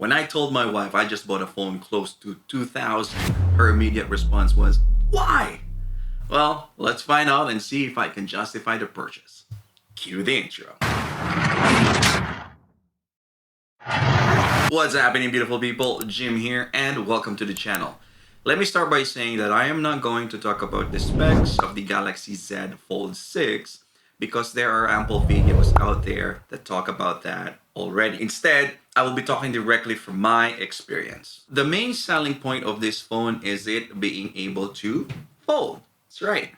When I told my wife I just bought a phone close to 2000, her immediate response was, "Why?" Well, let's find out and see if I can justify the purchase. Cue the intro. What's happening, beautiful people? Jim here, and welcome to the channel. Let me start by saying that I am not going to talk about the specs of the Galaxy Z Fold 6 because there are ample videos out there that talk about that already. Instead, I will be talking directly from my experience. The main selling point of this phone is it being able to fold. That's right.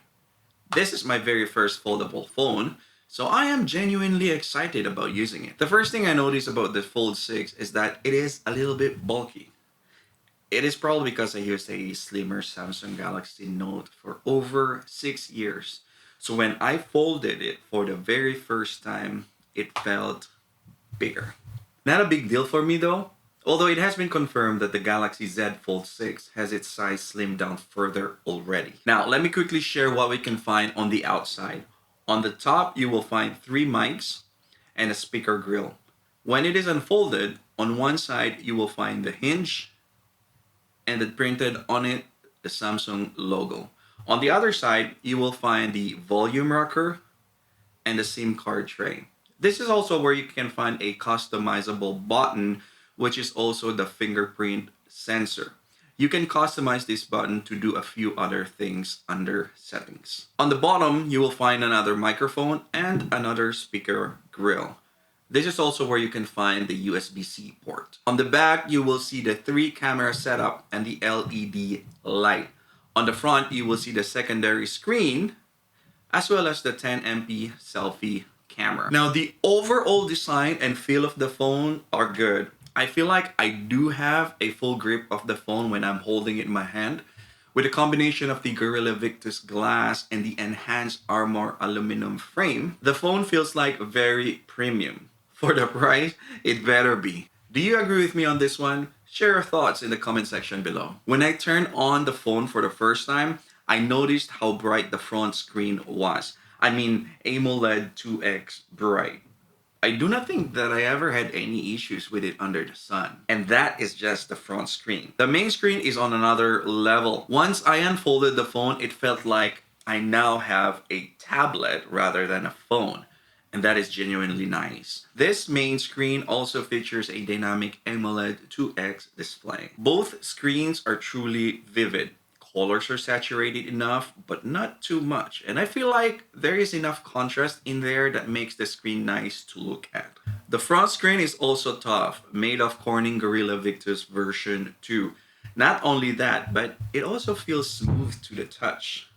This is my very first foldable phone, so I am genuinely excited about using it. The first thing I noticed about the Fold 6 is that it is a little bit bulky. It is probably because I used a slimmer Samsung Galaxy Note for over 6 years. So when I folded it for the very first time, it felt bigger. Not a big deal for me though, although it has been confirmed that the Galaxy Z Fold 6 has its size slimmed down further already. Now, let me quickly share what we can find on the outside. On the top, you will find 3 mics and a speaker grill. When it is unfolded, on one side, you will find the hinge and then printed on it the Samsung logo. On the other side, you will find the volume rocker and the SIM card tray. This is also where you can find a customizable button, which is also the fingerprint sensor. You can customize this button to do a few other things under settings. On the bottom, you will find another microphone and another speaker grill. This is also where you can find the USB-C port. On the back, you will see the 3 camera setup and the LED light. On the front, you will see the secondary screen as well as the 10MP selfie camera. Now, the overall design and feel of the phone are good. I feel like I do have a full grip of the phone when I'm holding it in my hand. With a combination of the Gorilla Victus glass and the enhanced armor aluminum frame, the phone feels like very premium. For the price, it better be. Do you agree with me on this one? Share your thoughts in the comment section below. When I turned on the phone for the first time, I noticed how bright the front screen was. I mean, AMOLED 2X bright. I do not think that I ever had any issues with it under the sun. And that is just the front screen. The main screen is on another level. Once I unfolded the phone, it felt like I now have a tablet rather than a phone. And that is genuinely nice. This main screen also features a dynamic AMOLED 2X display. Both screens are truly vivid. Colors are saturated enough, but not too much. And I feel like there is enough contrast in there that makes the screen nice to look at. The front screen is also tough, made of Corning Gorilla Victus version 2. Not only that, but it also feels smooth to the touch.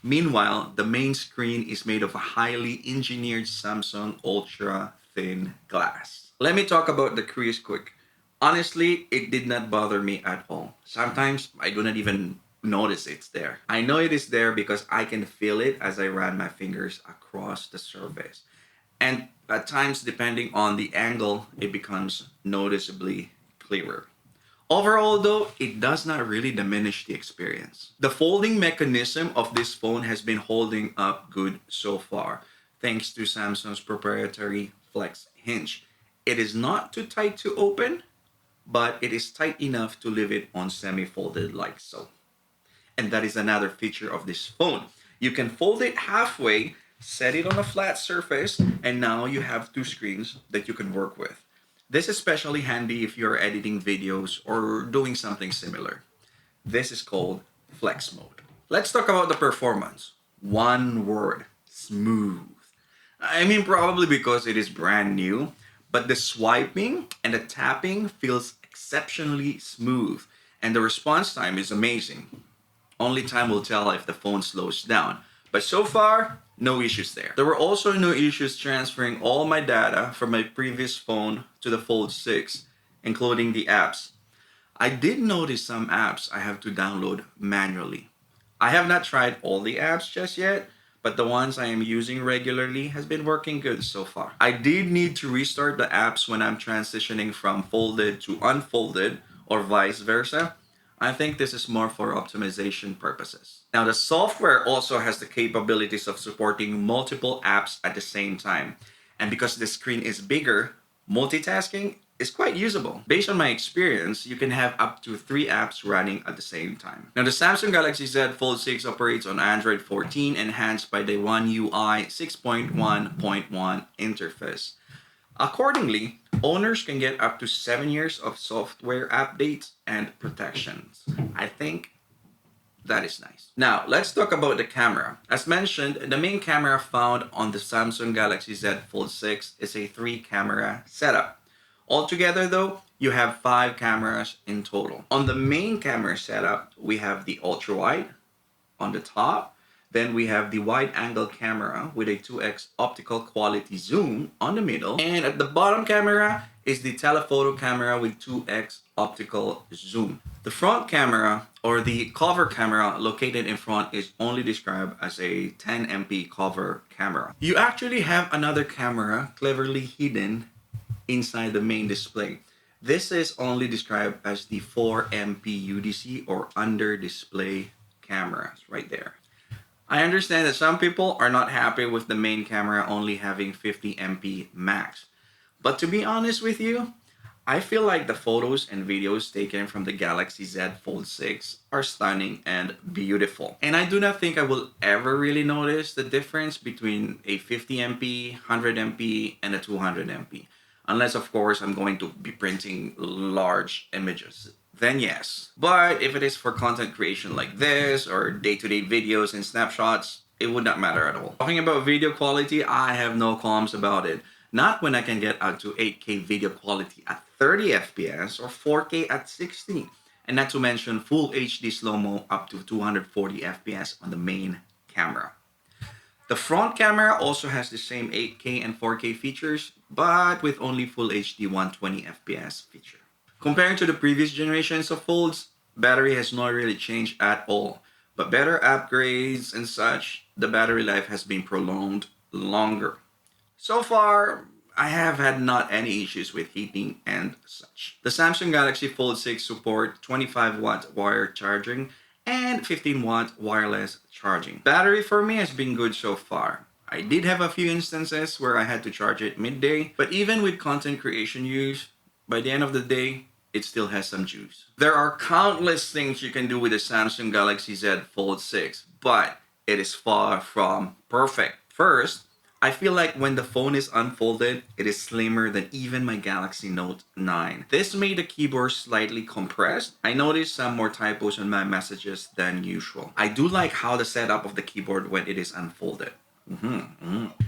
Meanwhile, the main screen is made of a highly engineered Samsung ultra thin glass. Let me talk about the crease quick. Honestly, it did not bother me at all. Sometimes I do not even notice it's there. I know it is there because I can feel it as I ran my fingers across the surface. And at times, depending on the angle, it becomes noticeably clearer. Overall though, it does not really diminish the experience. The folding mechanism of this phone has been holding up good so far, thanks to Samsung's proprietary Flex hinge. It is not too tight to open, but it is tight enough to leave it on semi-folded like so. And that is another feature of this phone. You can fold it halfway, set it on a flat surface, and now you have 2 screens that you can work with. This is especially handy if you're editing videos or doing something similar. This is called Flex Mode. Let's talk about the performance. One word: smooth. I mean, probably because it is brand new, but the swiping and the tapping feels exceptionally smooth, and the response time is amazing. Only time will tell if the phone slows down. But so far, no issues there. There were also no issues transferring all my data from my previous phone to the Fold 6, including the apps. I did notice some apps I have to download manually. I have not tried all the apps just yet, but the ones I am using regularly has been working good so far. I did need to restart the apps when I'm transitioning from folded to unfolded or vice versa. I think this is more for optimization purposes. Now, the software also has the capabilities of supporting multiple apps at the same time. And because the screen is bigger, multitasking is quite usable. Based on my experience, you can have up to 3 apps running at the same time. Now, the Samsung Galaxy Z Fold 6 operates on Android 14, enhanced by the One UI 6.1.1 interface. Accordingly, owners can get up to 7 years of software updates and protections. I think that is nice. Now, let's talk about the camera. As mentioned, the main camera found on the Samsung Galaxy Z Fold 6 is a 3-camera setup. Altogether though, you have 5 cameras in total. On the main camera setup, we have the ultra-wide on the top. Then we have the wide-angle camera with a 2x optical quality zoom on the middle. And at the bottom camera is the telephoto camera with 2x optical zoom. The front camera, or the cover camera located in front, is only described as a 10MP cover camera. You actually have another camera cleverly hidden inside the main display. This is only described as the 4MP UDC, or under display cameras right there. I understand that some people are not happy with the main camera only having 50MP max. But to be honest with you, I feel like the photos and videos taken from the Galaxy Z Fold 6 are stunning and beautiful. And I do not think I will ever really notice the difference between a 50MP, 100MP, and a 200MP. Unless, of course, I'm going to be printing large images. Then yes. But if it is for content creation like this, or day-to-day videos and snapshots, it would not matter at all. Talking about video quality, I have no qualms about it. Not when I can get up to 8K video quality at 30 FPS or 4K at 60. And not to mention full HD slow-mo up to 240 FPS on the main camera. The front camera also has the same 8K and 4K features, but with only full HD 120 FPS feature. Comparing to the previous generations of folds, battery has not really changed at all. But better upgrades and such, the battery life has been prolonged longer. So far, I have had not any issues with heating and such. The Samsung Galaxy Fold 6 support 25-watt wire charging and 15-watt wireless charging. Battery for me has been good so far. I did have a few instances where I had to charge it midday, but even with content creation use, by the end of the day, it still has some juice. There are countless things you can do with the Samsung Galaxy Z Fold 6, but it is far from perfect. First, I feel like when the phone is unfolded, it is slimmer than even my Galaxy Note 9. This made the keyboard slightly compressed. I noticed some more typos on my messages than usual. I do like how the setup of the keyboard when it is unfolded.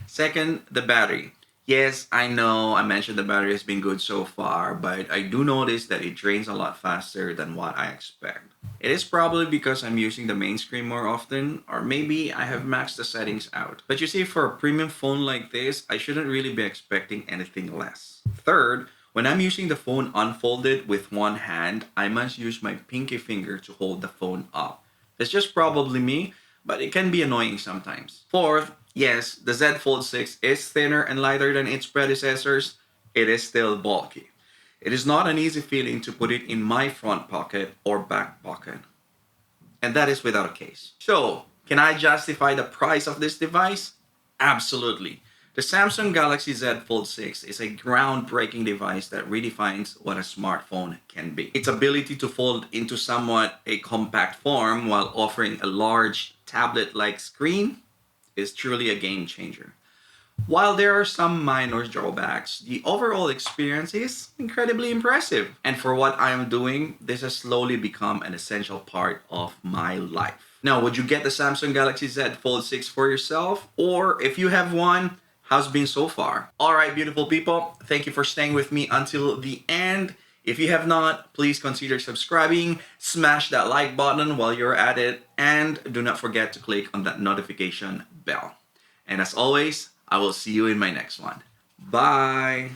Second, the battery. Yes, I know I mentioned the battery has been good so far, but I do notice that it drains a lot faster than what I expect. It is probably because I'm using the main screen more often, or maybe I have maxed the settings out. But you see, for a premium phone like this, I shouldn't really be expecting anything less. Third, when I'm using the phone unfolded with one hand, I must use my pinky finger to hold the phone up. It's just probably me, but it can be annoying sometimes. Fourth, yes, the Z Fold 6 is thinner and lighter than its predecessors. It is still bulky. It is not an easy feeling to put it in my front pocket or back pocket. And that is without a case. So, can I justify the price of this device? Absolutely. The Samsung Galaxy Z Fold 6 is a groundbreaking device that redefines what a smartphone can be. Its ability to fold into somewhat a compact form while offering a large tablet-like screen is truly a game changer. While there are some minor drawbacks, the overall experience is incredibly impressive. And for what I am doing, this has slowly become an essential part of my life. Now, would you get the Samsung Galaxy Z Fold 6 for yourself? Or if you have one, how's it been so far? Alright, beautiful people, thank you for staying with me until the end. If you have not, please consider subscribing, smash that like button while you're at it, and do not forget to click on that notification bell. And as always, I will see you in my next one. Bye!